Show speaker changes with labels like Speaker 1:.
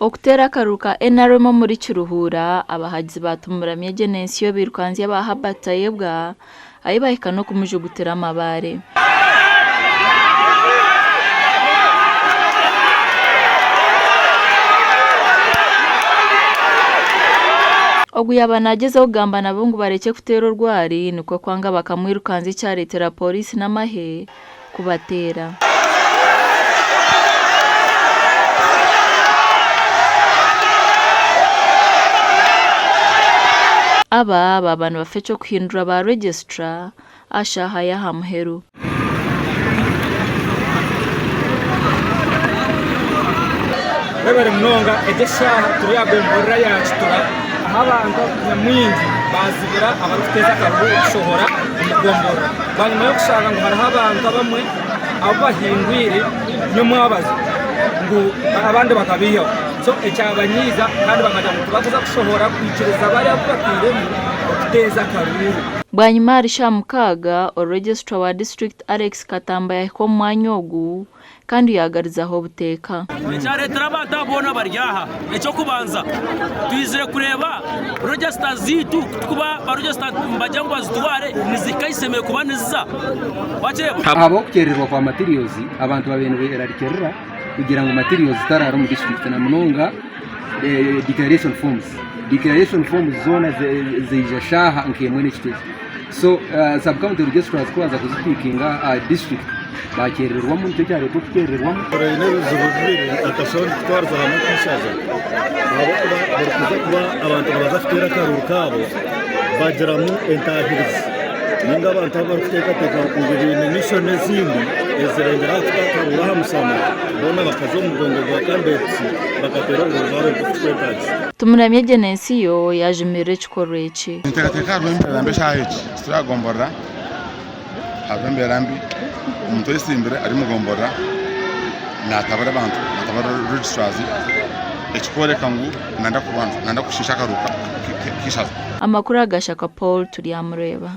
Speaker 1: Okutera akaruka NRM muri Kiruhura abahagizi batumuramye Genesiyo birukanzi abahabatayebwa ayibahika no kumujugutera amabare. Oguyaba nagezeho gamba nabo ngo bareke kutera urwari niko kwanga bakamwirukanzi cyaretera polisi n'amahe kubatera. Aba abantu bafecho kuhindura ba registrar ashaha ya hamheru.
Speaker 2: Bebere mnonga ejesha turiyagomborera yachitura abantu nyamwingi bazibira abaruteza karuhu shohora umugombora banyuma yo kushaka ngo haraho abantu bamwe abahindwire nyumwabaza ngo abandi bakabiyo so ecyabanyiza kandi bakaja mu tubaza kushohora kwikiriza bari abatiremo okuteza karuhu.
Speaker 1: Bwanyuma Risha Mukaga registrar wa district Alex Katamba yako mwanyogu kandi yagarizaho buteka.
Speaker 3: Ecyaretera batabona baryaha ecyo kubanza twizire kureba register zitu kuba ba register mbajangwa zitware nizikayisemeye kubaniza bakireba
Speaker 4: abo kukererwa kwa materials abantu babene bararikerera kugira ngo materials zitarara mu district na Munonga declaration forms zona zijashaha nkemwe n'ikitezi so subcounty registrars kwaza kuzipikinga district bakererwa mu cyo cyare kukererwa
Speaker 5: intebe z'ububiri akashobora gutwarza hamwe kwishaza abo kuba kuba abantu bazafitera karu kabo bagera mu entahirizi ninga abantu abaruteka kungirira mission zindi ezerengera kutakabura hamusana bona bakazo mu gongo gwa kambetsi bakatera uruzaro kutwetaje.
Speaker 1: Tumuramye Genesiyo yaje mbere chikoreche
Speaker 6: ntekateka rwembe rambe shahechi turagombora abembe rambi umuntu wese imbere ari mugombora natabara abantu natabara registrars echikoreka ngo nanda kushisha karuka kishaza
Speaker 1: amakuru agashaka Paul turi amureba.